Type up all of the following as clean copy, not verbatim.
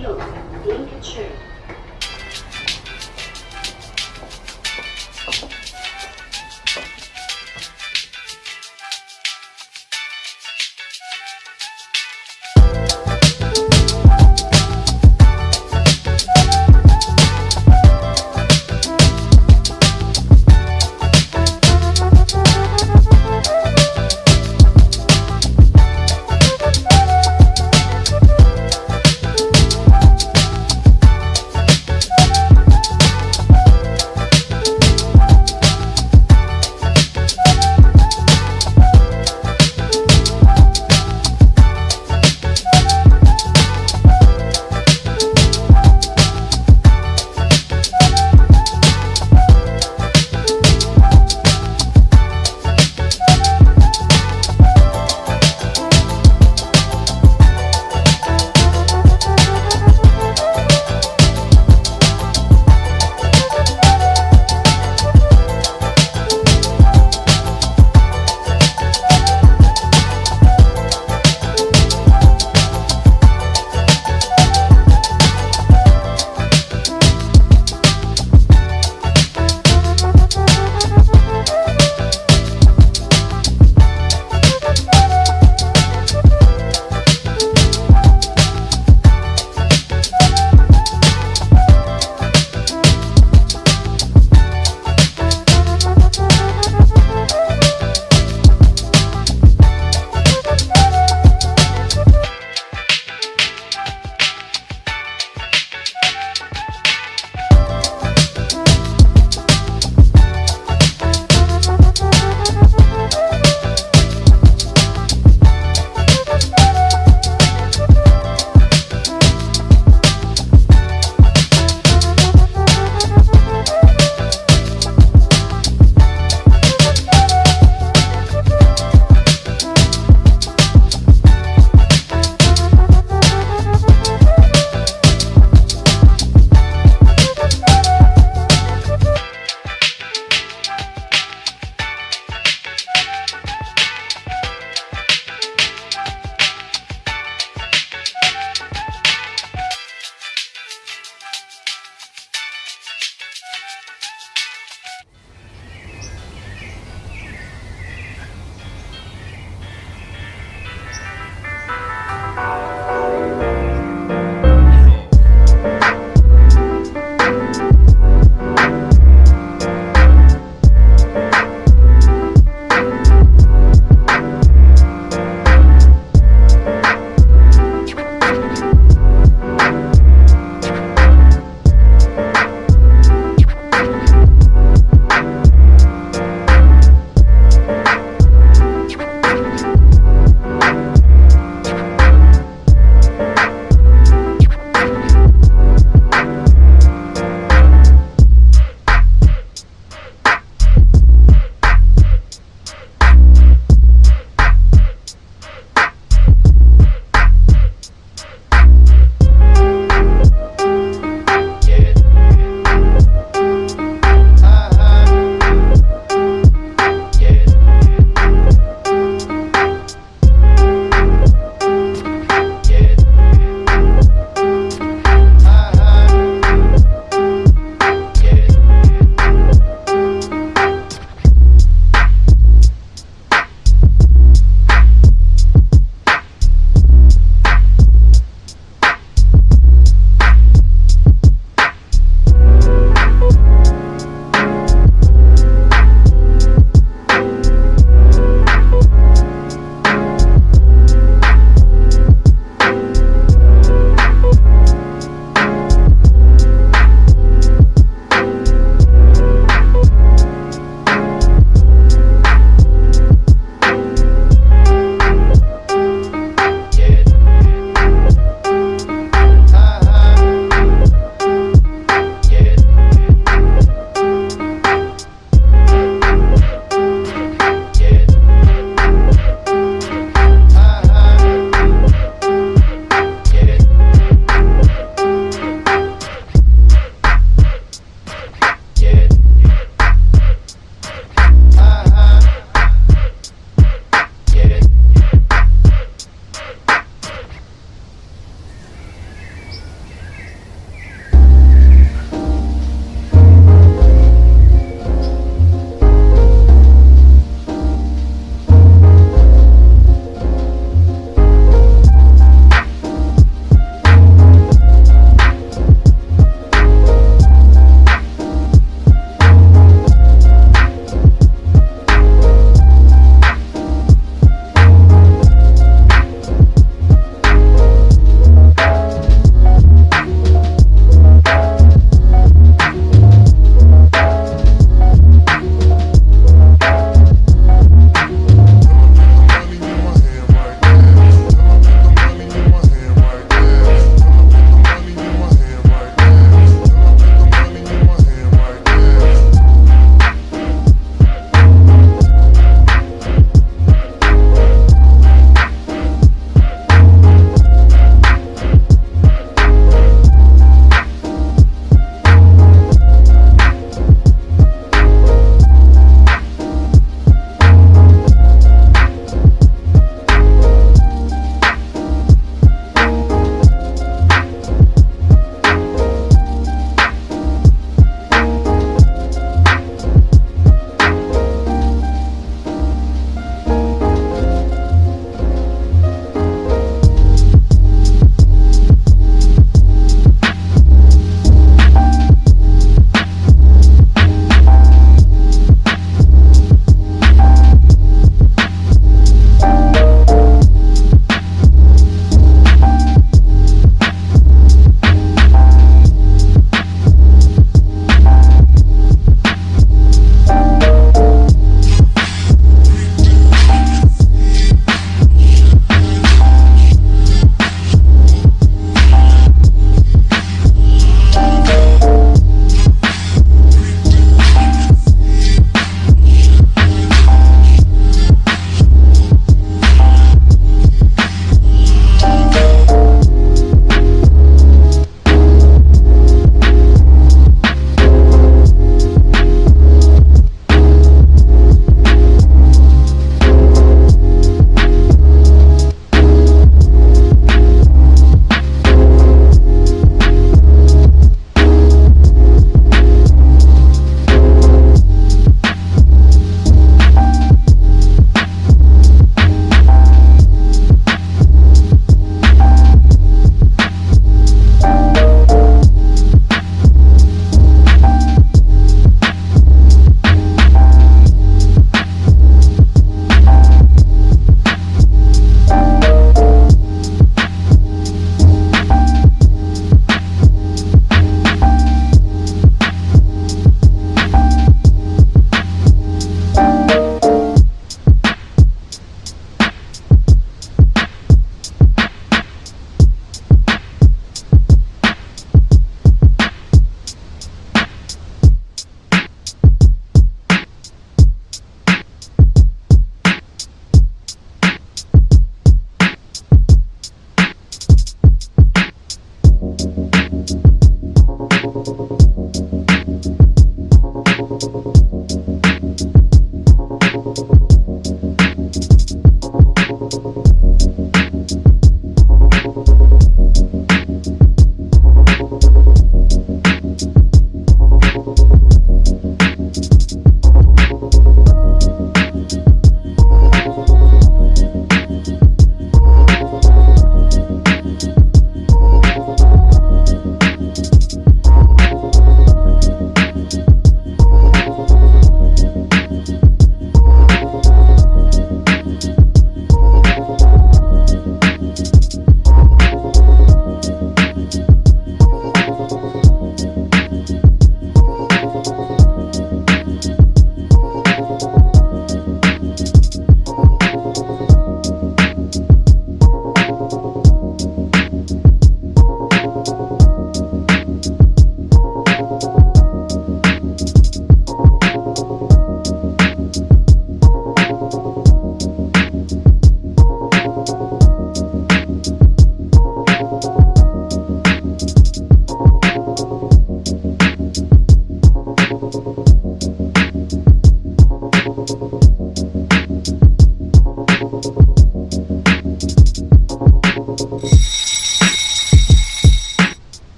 Información. Link shared.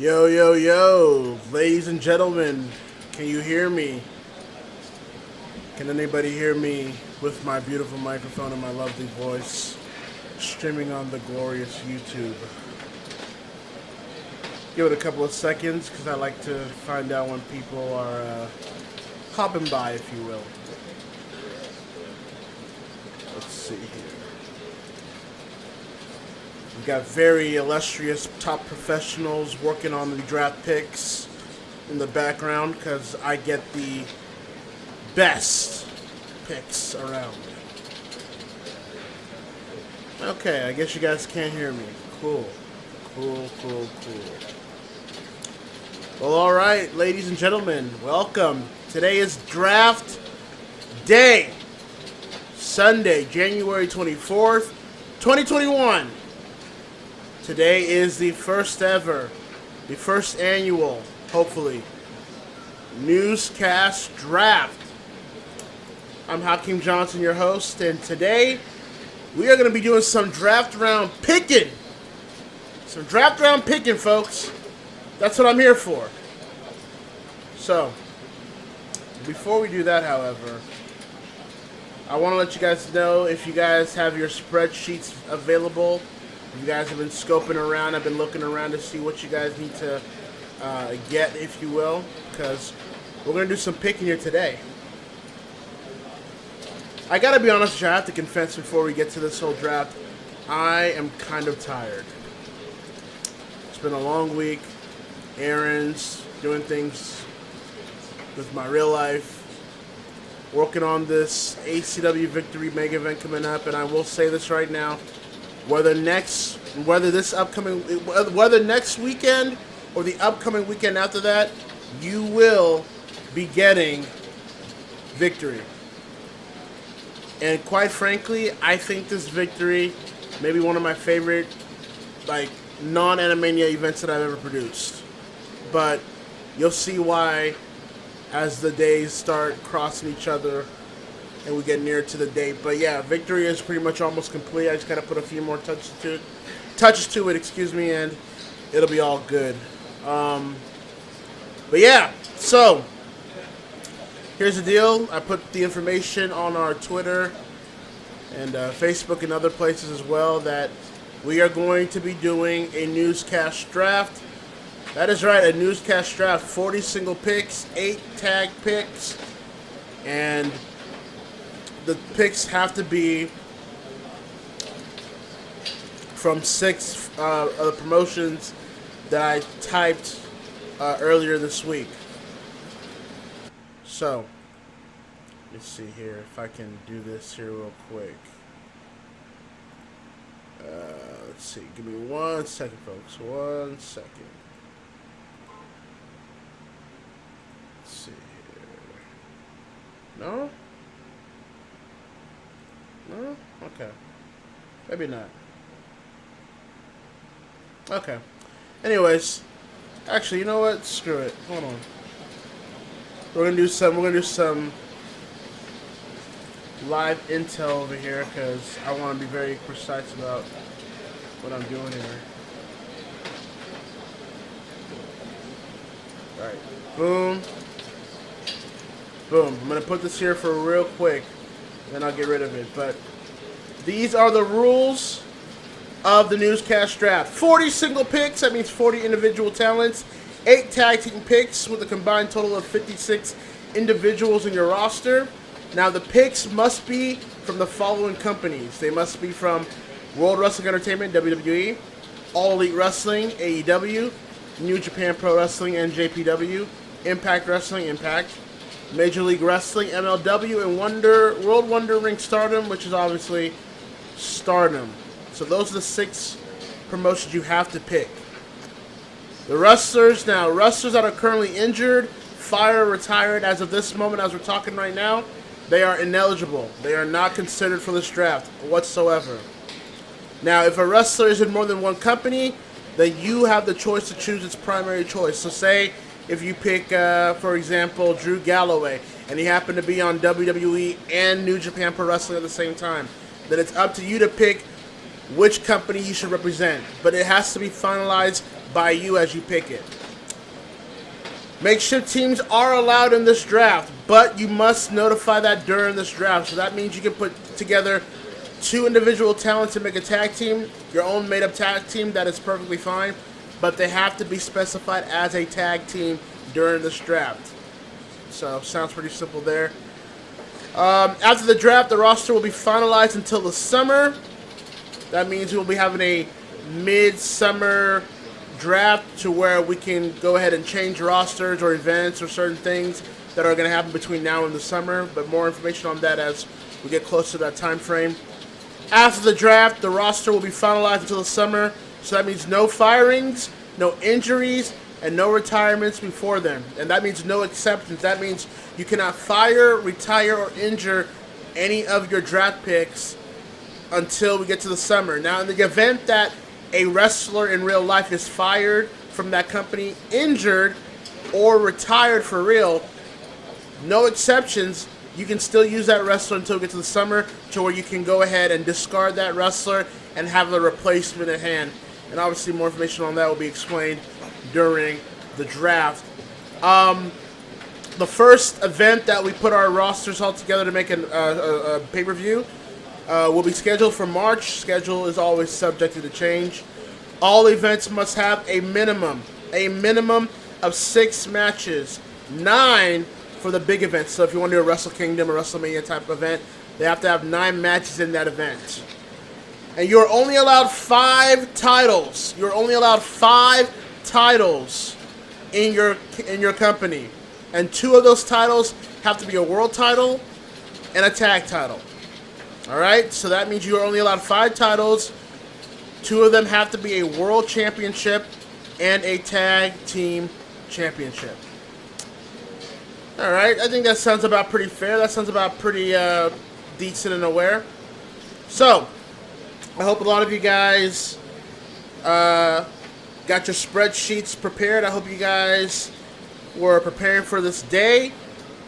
Yo, yo, yo, ladies and gentlemen, can you hear me? Can anybody hear me with my beautiful microphone and my lovely voice streaming on the glorious YouTube? Give it a couple of seconds because I like to find out when people are hopping by, if you will. Let's see here. We've got very illustrious top professionals working on the draft picks in the background because I get the best picks around. Okay, I guess you guys can't hear me. Cool. Well, alright, ladies and gentlemen, welcome. Today is draft day. Sunday, January 24th, 2021. Today is the first ever, the first annual, hopefully, Newscast Draft. I'm Hakeem Johnson, your host, and today we are going to be doing some draft round picking. Some draft round picking, folks. That's what I'm here for. So, before we do that, however, I want to let you guys know if you guys have your spreadsheets available. You guys have been scoping around. I've been looking around to see what you guys need to get, if you will, because we're going to do some picking here today. I got to be honest with you, I have to confess before we get to this whole draft, I am kind of tired. It's been a long week, errands, doing things with my real life, working on this ACW Victory Mega event coming up, and I will say this right now. Whether next weekend or the upcoming weekend after that, you will be getting Victory. And quite frankly, I think this Victory may be one of my favorite, non-Animania events that I've ever produced. But you'll see why as the days start crossing each other and we get near to the date. But yeah, Victory is pretty much almost complete. I just gotta put a few more touches to it, and it'll be all good. But yeah, so here's the deal. I put the information on our Twitter and Facebook and other places as well that we are going to be doing a Newscast Draft. That is right, a Newscast Draft. 40 single picks, 8 tag picks, and the picks have to be from 6 of the promotions that I typed earlier this week. So, let's see here if I can do this here real quick. see. Give me 1 second, folks. 1 second. Let's see here. No? No? Okay. Maybe not. Okay. Anyways, actually, you know what? Screw it. Hold on. We're gonna do some live intel over here because I want to be very precise about what I'm doing here. Alright. Boom. Boom. I'm gonna put this here for real quick, then I'll get rid of it. But these are the rules of the Newscast Draft. 40 single picks, that means 40 individual talents. 8 tag team picks with a combined total of 56 individuals in your roster. Now the picks must be from the following companies. They must be from World Wrestling Entertainment, WWE, All Elite Wrestling, AEW, New Japan Pro Wrestling, NJPW, Impact Wrestling, Impact, Major League Wrestling, MLW, and World Wonder Ring Stardom, which is obviously Stardom. So those are the 6 promotions you have to pick. The wrestlers that are currently injured, fired, retired as of this moment, as we're talking right now, they are ineligible. They are not considered for this draft whatsoever. Now, if a wrestler is in more than one company, then you have the choice to choose its primary choice. So say if you pick, for example, Drew Galloway, and he happened to be on WWE and New Japan Pro Wrestling at the same time, then it's up to you to pick which company you should represent. But it has to be finalized by you as you pick it. Makeshift teams are allowed in this draft, but you must notify that during this draft. So that means you can put together 2 individual talents to make a tag team, your own made-up tag team. That is perfectly fine, but they have to be specified as a tag team during this draft. So, sounds pretty simple there. After the draft, the roster will be finalized until the summer. That means we'll be having a mid-summer draft to where we can go ahead and change rosters or events or certain things that are going to happen between now and the summer. But more information on that as we get closer to that time frame. After the draft, the roster will be finalized until the summer. So that means no firings, no injuries, and no retirements before then. And that means no exceptions. That means you cannot fire, retire, or injure any of your draft picks until we get to the summer. Now, in the event that a wrestler in real life is fired from that company, injured, or retired for real, no exceptions. You can still use that wrestler until we get to the summer, to where you can go ahead and discard that wrestler and have a replacement at hand. And obviously more information on that will be explained during the draft. The first event that we put our rosters all together to make a pay-per-view will be scheduled for March. Schedule is always subject to change. All events must have a minimum of 6 matches, 9 for the big events. So if you want to do a Wrestle Kingdom or WrestleMania type of event, they have to have 9 matches in that event. And you're only allowed 5 titles. You're only allowed 5 titles in your company. And 2 of those titles have to be a world title and a tag title. Alright, so that means you're only allowed 5 titles. 2 of them have to be a world championship and a tag team championship. Alright, I think that sounds about pretty fair. That sounds about pretty decent and aware. So, I hope a lot of you guys got your spreadsheets prepared. I hope you guys were preparing for this day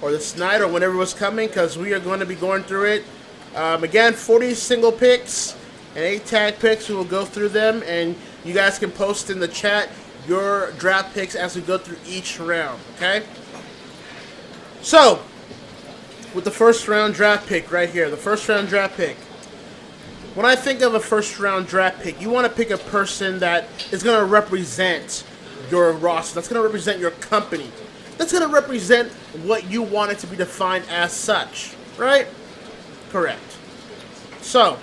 or this night or whenever it was coming, because we are going to be going through it. Again, 40 single picks and 8 tag picks. We will go through them, and you guys can post in the chat your draft picks as we go through each round, okay? So, with the first round draft pick right here, the first round draft pick. When I think of a first round draft pick, you want to pick a person that is going to represent your roster, that's going to represent your company, that's going to represent what you want it to be defined as such, right? Correct. So,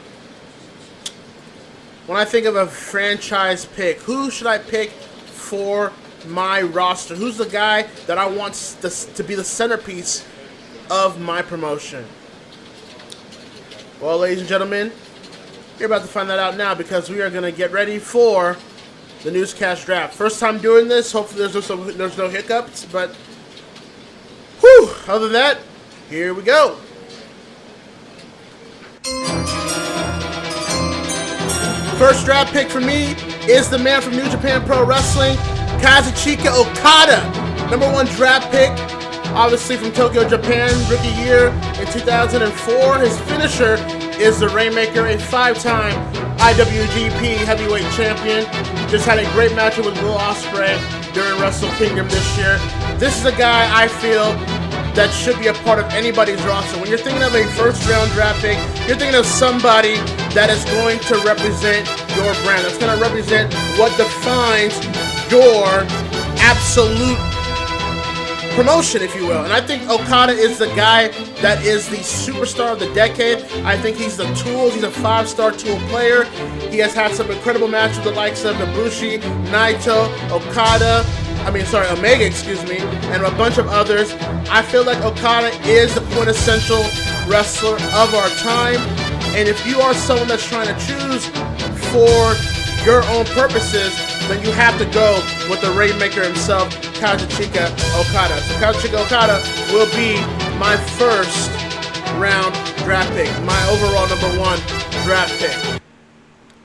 when I think of a franchise pick, who should I pick for my roster? Who's the guy that I want to be the centerpiece of my promotion? Well, ladies and gentlemen, You're about to find that out now because we are going to get ready for the Newscast Draft. First time doing this. Hopefully there's no hiccups, but whew, other than that, here we go. First draft pick for me is the man from New Japan Pro Wrestling, Kazuchika Okada. #1 draft pick, obviously from Tokyo, Japan, rookie year in 2004. His finisher is the Rainmaker, a 5-time IWGP Heavyweight Champion. Just had a great matchup with Will Ospreay during Wrestle Kingdom this year. This is a guy I feel that should be a part of anybody's roster. When you're thinking of a first-round draft pick, you're thinking of somebody that is going to represent your brand. That's going to represent what defines your absolute promotion, if you will. And I think Okada is the guy that is the superstar of the decade. I think he's the tools. He's a 5-star tool player. He has had some incredible matches with the likes of Ibushi, Naito, Omega, and a bunch of others. I feel like Okada is the quintessential wrestler of our time. And if you are someone that's trying to choose for your own purposes, then you have to go with the Rainmaker himself, Kazuchika Okada. So Kazuchika Okada will be my first round draft pick, my overall #1 draft pick.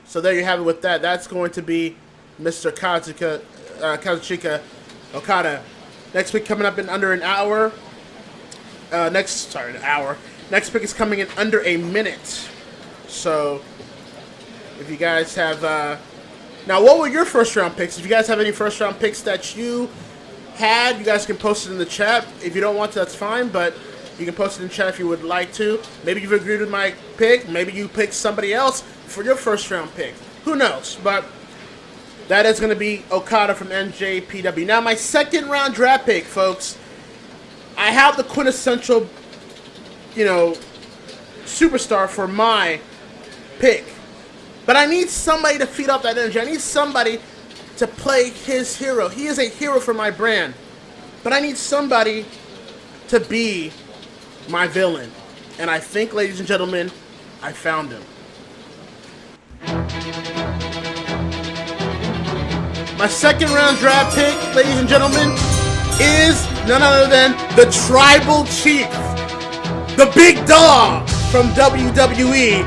So there you have it with that. That's going to be Mr. Kazuchika Okada. Next pick coming up in under an hour. Next pick is coming in under a minute. So if you guys have now, what were your first round picks? If you guys have any first round picks that you had, you guys can post it in the chat. If you don't want to, that's fine, but you can post it in the chat if you would like to. Maybe you've agreed with my pick. Maybe you picked somebody else for your first round pick. Who knows? But that is going to be Okada from NJPW. Now, my second round draft pick, folks, I have the quintessential, superstar for my pick. But I need somebody to feed off that energy. I need somebody to play his hero. He is a hero for my brand. But I need somebody to be my villain. And I think, ladies and gentlemen, I found him. My second round draft pick, ladies and gentlemen, is none other than the Tribal Chief, the big dog from WWE,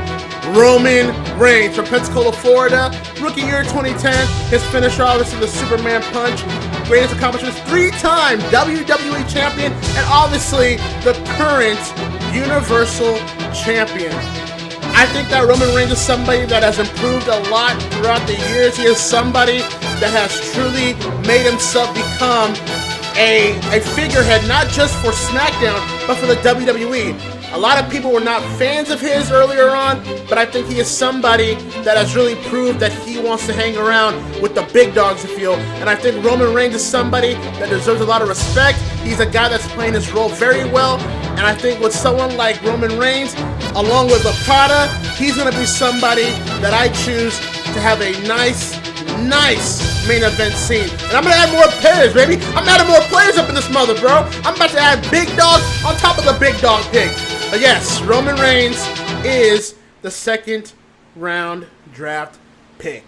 Roman Reigns from Pensacola, Florida. Rookie year 2010. His finisher, obviously, the Superman Punch. Greatest accomplishments, 3-time WWE Champion, and obviously the current Universal Champion. I think that Roman Reigns is somebody that has improved a lot throughout the years. He is somebody that has truly made himself become a figurehead, not just for SmackDown, but for the WWE. A lot of people were not fans of his earlier on, but I think he is somebody that has really proved that he wants to hang around with the big dogs, if you will. And I think Roman Reigns is somebody that deserves a lot of respect. He's a guy that's playing his role very well. And I think with someone like Roman Reigns, along with Okada, he's going to be somebody that I choose to have a nice main event scene. And I'm going to add more players, baby. I'm adding more players up in this mother, bro. I'm about to add big dogs on top of the big dog pick. But yes, Roman Reigns is the second round draft pick.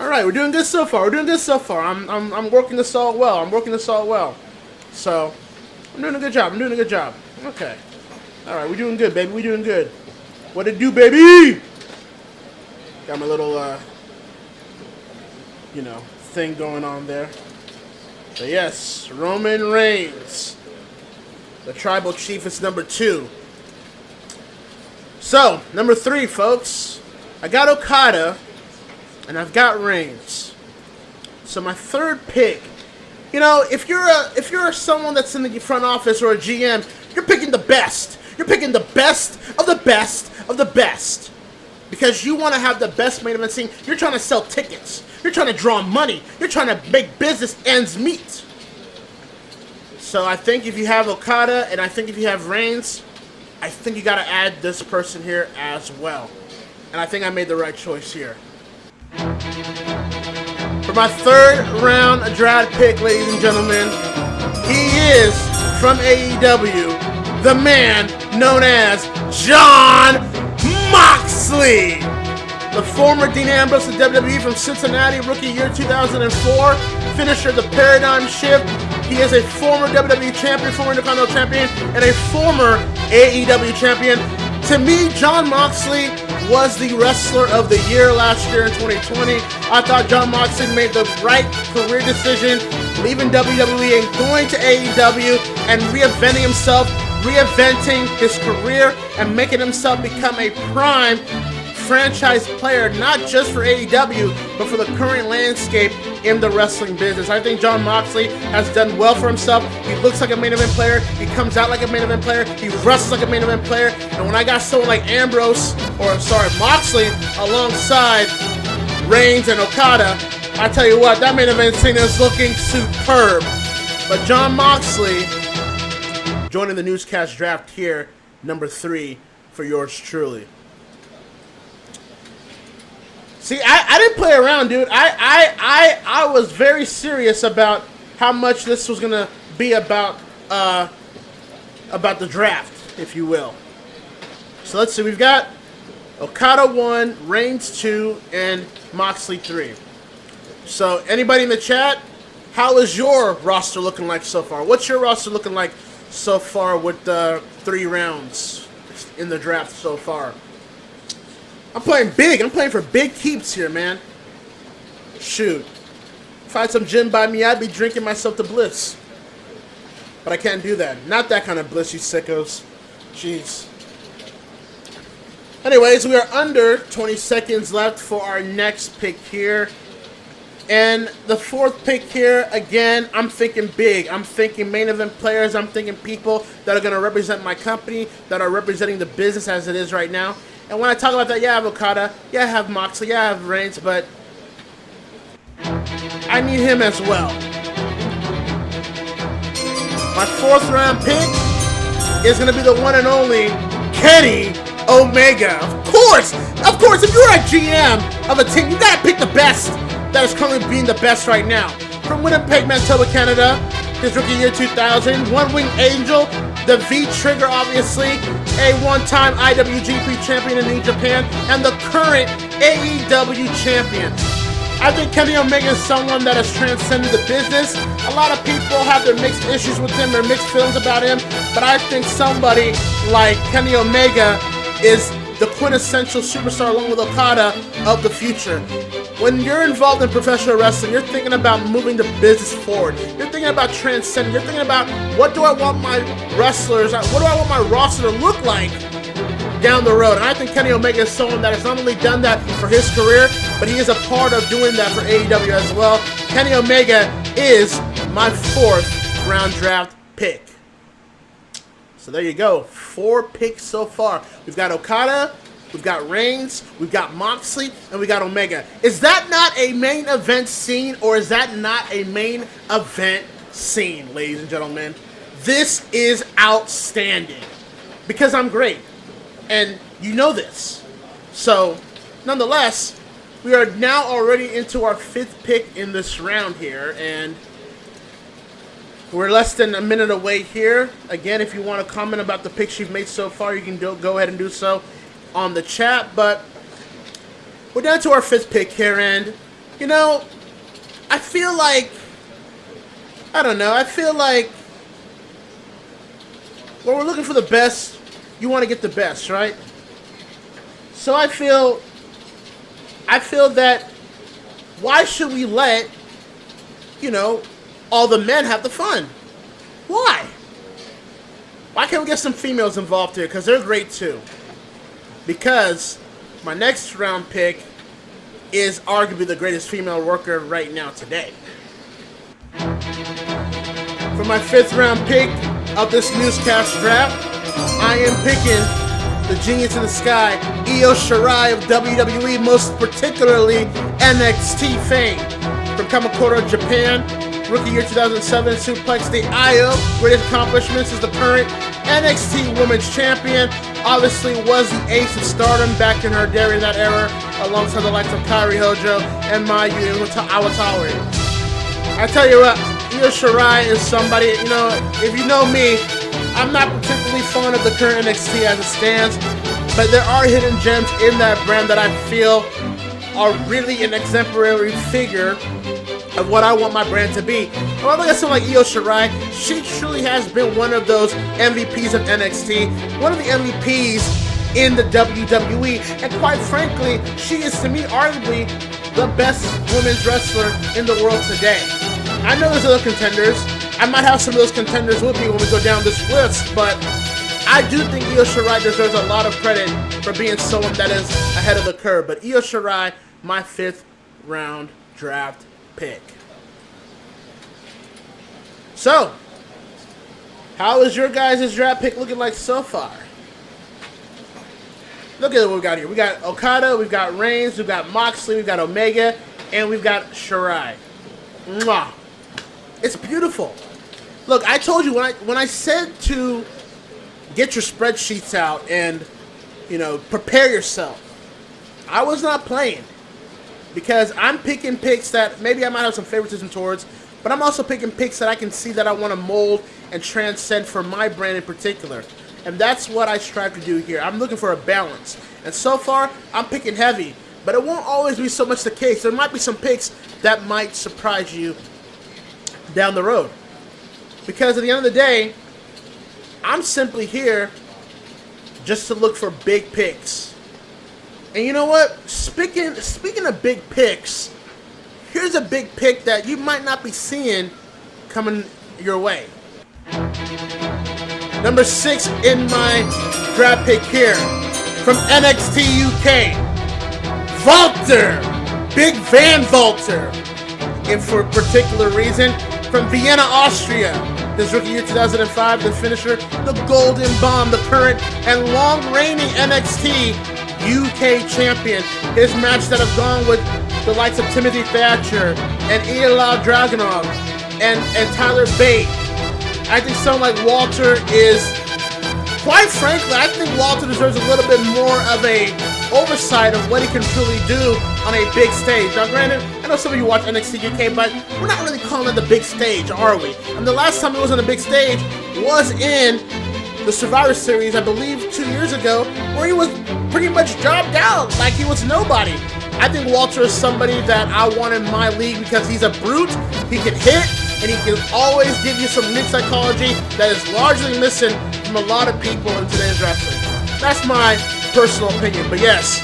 All right, we're doing good so far. I'm working this all well. So I'm doing a good job. Okay. All right, we're doing good, baby. We're doing good. What it do, baby? Got my little thing going on there. But yes, Roman Reigns, the Tribal Chief, is #2. So, #3, folks. I got Okada, and I've got Reigns. So my third pick, if you're someone that's in the front office or a GM, you're picking the best. You're picking the best of the best of the best. Because you want to have the best main event scene. You're trying to sell tickets. You're trying to draw money. You're trying to make business ends meet. So I think if you have Okada and I think if you have Reigns, I think you got to add this person here as well. And I think I made the right choice here. For my third round draft pick, ladies and gentlemen, he is from AEW, the man known as Jon Moxley. The former Dean Ambrose of WWE from Cincinnati, rookie year 2004, finisher the Paradigm Shift. He is a former WWE champion, former Intercontinental champion, and a former AEW champion. To me, Jon Moxley was the wrestler of the year last year in 2020. I thought Jon Moxley made the right career decision, leaving WWE and going to AEW and reinventing himself, reinventing his career, and making himself become a prime franchise player, not just for AEW, but for the current landscape in the wrestling business. I think Jon Moxley has done well for himself. He looks like a main event player. He comes out like a main event player. He wrestles like a main event player. And when I got someone like Moxley alongside Reigns and Okada, I tell you what, that main event scene is looking superb. But Jon Moxley joining the Newscast Draft here, number 3 for yours truly. See, I didn't play around, dude. I was very serious about how much this was gonna be about the draft, if you will. So let's see. We've got Okada 1, Reigns 2, and Moxley 3. So anybody in the chat, how is your roster looking like so far? What's your roster looking like so far with the 3 rounds in the draft so far? I'm playing big. I'm playing for big keeps here, man. Shoot. If I had some gin by me, I'd be drinking myself to bliss. But I can't do that. Not that kind of bliss, you sickos. Jeez. Anyways, we are under 20 seconds left for our next pick here. And the 4th pick here, again, I'm thinking big. I'm thinking main event players. I'm thinking people that are going to represent my company, that are representing the business as it is right now. And when I talk about that, yeah, I have Okada, yeah, I have Moxley, yeah, I have Reigns, but I need him as well. My 4th round pick is going to be the one and only Kenny Omega. Of course, if you're a GM of a team, you got to pick the best that is currently being the best right now. From Winnipeg, Manitoba, Canada, his rookie year 2000, One-Wing Angel, the V-Trigger, obviously, a one-time IWGP champion in New Japan, and the current AEW champion. I think Kenny Omega is someone that has transcended the business. A lot of people have their mixed issues with him, their mixed feelings about him, but I think somebody like Kenny Omega is the quintessential superstar along with Okada of the future. When you're involved in professional wrestling, you're thinking about moving the business forward. You're thinking about transcending. You're thinking about what do I want my wrestlers, what do I want my roster to look like down the road. And I think Kenny Omega is someone that has not only done that for his career, but he is a part of doing that for AEW as well. Kenny Omega is my 4th round draft pick. So there you go. 4 picks so far. We've got Okada, we've got Reigns, we've got Moxley, and we got Omega. Is that not a main event scene, or is that not a main event scene, ladies and gentlemen? This is outstanding. Because I'm great. And you know this. So, nonetheless, we are now already into our 5th pick in this round here, and we're less than a minute away here. Again, if you want to comment about the picks you've made so far, you can go ahead and do so on the chat. But we're down to our 5th pick here, and, you know, I feel like when we're looking for the best, you want to get the best, right? So I feel that why should we let, all the men have the fun? Why? Why can't we get some females involved here? Because they're great too. Because my next round pick is arguably the greatest female worker right now today. For my 5th round pick of this Newscast Draft, I am picking the genius in the sky, Io Shirai of WWE, most particularly NXT fame. From Kamakura, Japan, rookie year 2007, suplexed the Io. Greatest accomplishments is the current NXT Women's Champion. Obviously was the ace of Stardom back in her day in that era, alongside the likes of Kairi Hojo and Mayu Iwatani. I tell you what, Io Shirai is somebody, if you know me, I'm not particularly fond of the current NXT as it stands, but there are hidden gems in that brand that I feel are really an exemplary figure of what I want my brand to be. When I look at someone like Io Shirai, she truly has been one of those MVPs of NXT, one of the MVPs in the WWE, and quite frankly, she is to me arguably the best women's wrestler in the world today. I know there's other contenders. I might have some of those contenders with me when we go down this list, but I do think Io Shirai deserves a lot of credit for being someone that is ahead of the curve. But Io Shirai, my 5th round draft pick. So, how is your guys' draft pick looking like so far? Look at what we got here. We got Okada, we've got Reigns, we've got Moxley, we've got Omega, and we've got Shirai. Mwah. It's beautiful. Look, I told you when I said to get your spreadsheets out and, prepare yourself, I was not playing. Because I'm picking picks that maybe I might have some favoritism towards, but I'm also picking picks that I can see that I want to mold and transcend for my brand in particular. And that's what I strive to do here. I'm looking for a balance. And so far, I'm picking heavy. But it won't always be so much the case. There might be some picks that might surprise you down the road. Because at the end of the day, I'm simply here just to look for big picks. And you know what? Speaking of big picks, here's a big pick that you might not be seeing coming your way. Number 6 in my draft pick here from NXT UK, Walter, Big Van Walter. And for a particular reason, from Vienna, Austria, his rookie year 2005, the finisher, the Golden Bomb, the current and long-reigning NXT UK champion. His match that have gone with the likes of Timothy Thatcher and Ilya Dragunov and Tyler Bate. I think someone like Walter is, quite frankly, I think Walter deserves a little bit more of a oversight of what he can truly do on a big stage. Now granted, I know some of you watch NXT UK, but we're not really calling it the big stage, are we? And the last time he was on the big stage was in the Survivor Series, I believe 2 years ago, where he was pretty much jobbed out like he was nobody. I think Walter is somebody that I want in my league because he's a brute, he can hit, and he can always give you some mid psychology that is largely missing from a lot of people in today's wrestling. That's my personal opinion. But yes,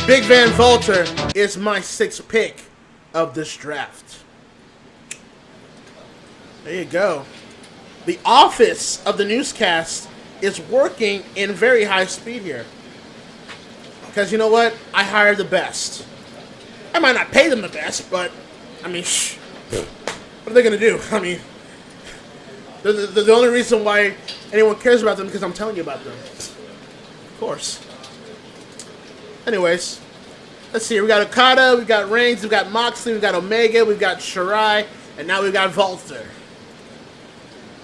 Big Van Walter is my 6th pick of this draft. There you go. The office of the newscast is working in very high speed here. Because you know what? I hire the best. I might not pay them the best, but, I mean, what are they going to do? I mean, the only reason why anyone cares about them is because I'm telling you about them. Of course. Anyways, let's see. We got Okada, we got Reigns, we got Moxley, we got Omega, we got Shirai, and now we got Walter.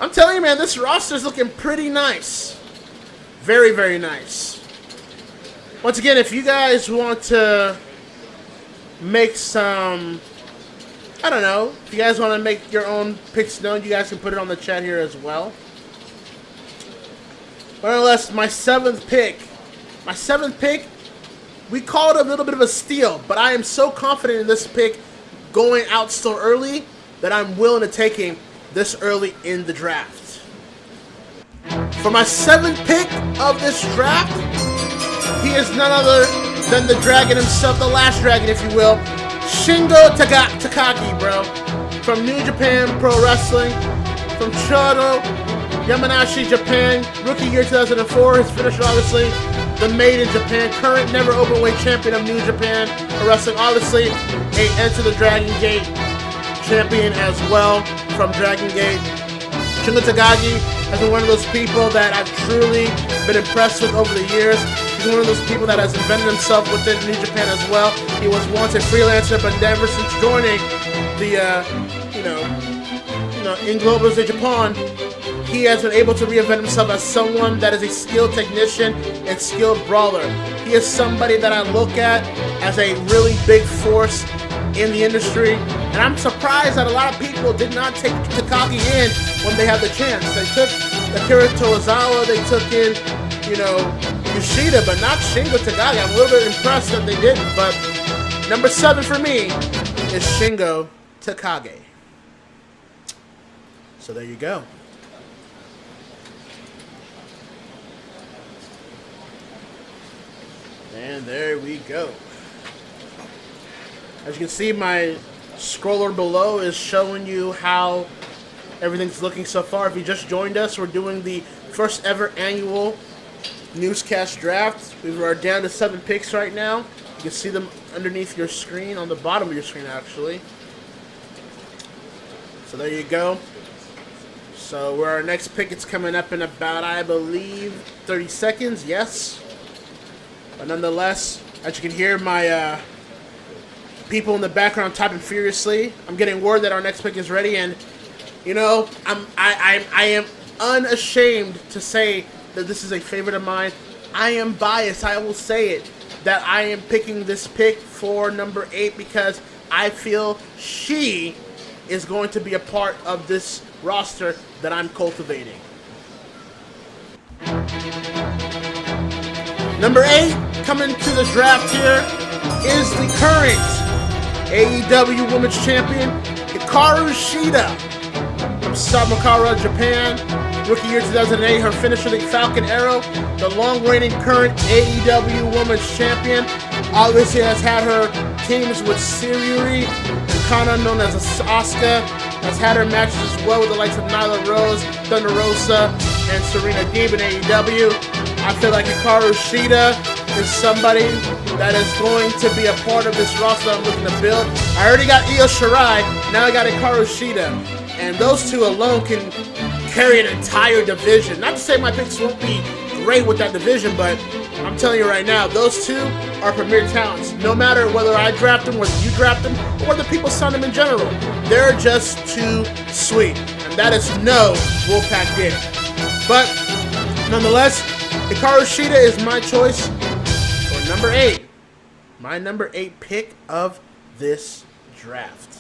I'm telling you, man, this roster's looking pretty nice. Very, very nice. Once again, if you guys want to make some, I don't know, if you guys want to make your own picks known, you guys can put it on the chat here as well. But nonetheless, my 7th pick. My 7th pick, we call it a little bit of a steal, but I am so confident in this pick going out so early that I'm willing to take him this early in the draft. For my 7th pick of this draft, he is none other than the dragon himself, the last dragon, if you will, Shingo Takagi, bro. From New Japan Pro Wrestling, from Choto, Yamanashi, Japan, rookie year 2004, his finisher obviously, the Made in Japan, current never openweight champion of New Japan Pro Wrestling, obviously a Enter the Dragon Gate champion as well from Dragon Gate. Shingo Takagi has been one of those people that I've truly been impressed with over the years. He's one of those people that has invented himself within New Japan as well. He was once a freelancer, but never since joining the, in Globals de Japan, he has been able to reinvent himself as someone that is a skilled technician and skilled brawler. He is somebody that I look at as a really big force in the industry, and I'm surprised that a lot of people did not take Takagi in when they had the chance. They took Akira Tozawa, they took in, Yoshida, but not Shingo Takagi. I'm a little bit impressed that they didn't, but number 7 for me is Shingo Takagi. So there you go. And there we go. As you can see, my scroller below is showing you how everything's looking so far. If you just joined us, we're doing the first ever annual Newscast Draft. We are down to 7 picks right now. You can see them underneath your screen, on the bottom of your screen actually. So there you go. So where our next pick is coming up in about, I believe, 30 seconds, yes. But nonetheless, as you can hear, my people in the background typing furiously. I'm getting word that our next pick is ready, and you know, I am unashamed to say that this is a favorite of mine. I am biased. I will say it, that I am picking this pick for number 8 because I feel she is going to be a part of this roster that I'm cultivating. Number 8 coming to the draft here is the current AEW Women's Champion, Hikaru Shida from Samakara, Japan. Rookie year 2008, her finisher, the Falcon Arrow, the long-reigning current AEW Women's Champion. Obviously has had her teams with Syuri and Kana, known as Asuka. Has had her matches as well with the likes of Nyla Rose, Thunder Rosa, and Serena Deeb in AEW. I feel like Hikaru Shida is somebody that is going to be a part of this roster I'm looking to build. I already got Io Shirai, now I got Hikaru Shida. And those two alone can carry an entire division. Not to say my picks won't be great with that division, but I'm telling you right now, those two are premier talents. No matter whether I draft them, whether you draft them, or whether people sign them in general. They're just too sweet. And that is no Wolfpack did. But nonetheless, Hikaru Shida is my choice for number 8. My number 8 pick of this draft.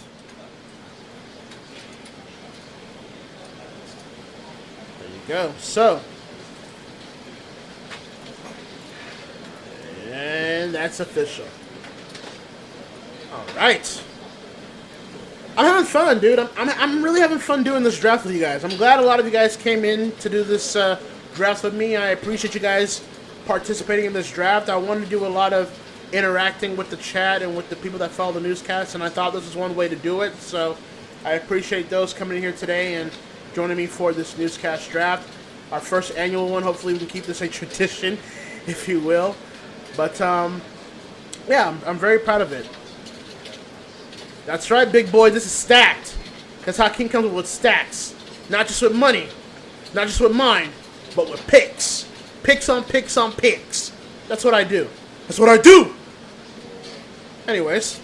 There you go. So, and that's official. All right. I'm having fun, dude. I'm really having fun doing this draft with you guys. I'm glad a lot of you guys came in to do this draft with me. I appreciate you guys participating in this draft. I wanted to do a lot of interacting with the chat and with the people that follow the newscast, and I thought this was one way to do it. So I appreciate those coming in here today and joining me for this newscast draft. Our first annual one. Hopefully we can keep this a tradition, if you will. But, yeah, I'm very proud of it. That's right, big boy. This is stacked. That's how Hakeem comes with stacks. Not just with money. Not just with mine. But with picks. Picks on picks on picks. That's what I do. That's what I do! Anyways.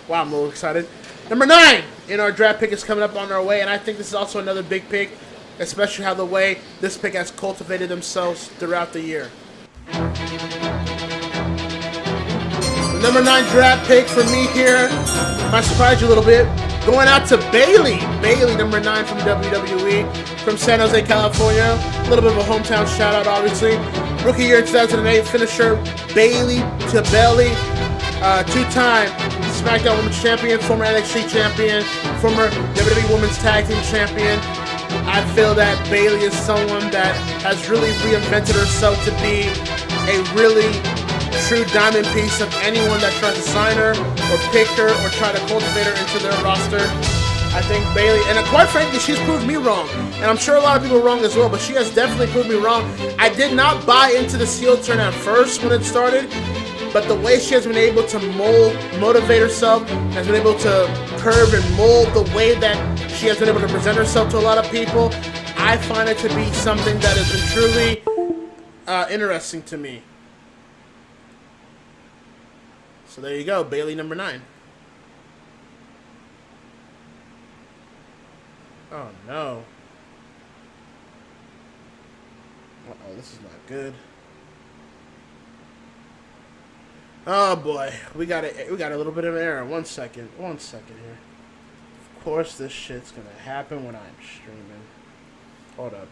Wow, I'm a little excited. Number 9 in our draft pick is coming up on our way. And I think this is also another big pick. Especially how the way this pick has cultivated themselves throughout the year. The number 9 draft pick for me here might surprise you a little bit. Going out to Bayley. Bayley, number 9 from WWE, from San Jose, California. A little bit of a hometown shout out, obviously. Rookie year 2008 finisher, Bayley to Belly. 2-time SmackDown Women's Champion, former NXT Champion, former WWE Women's Tag Team Champion. I feel that Bayley is someone that has really reinvented herself to be a really true diamond piece of anyone that tries to sign her or pick her or try to cultivate her into their roster. I think Bayley, and quite frankly, she's proved me wrong. And I'm sure a lot of people are wrong as well, but she has definitely proved me wrong. I did not buy into the heel turn at first when it started, but the way she has been able to motivate herself, has been able to curve and mold the way that she has been able to present herself to a lot of people, I find it to be something that has been truly interesting to me. So there you go, Bayley number 9. Oh no. Uh-oh, this is not good. Oh boy, we got a little bit of an error. One second here. Of course this shit's gonna happen when I'm streaming. Hold up.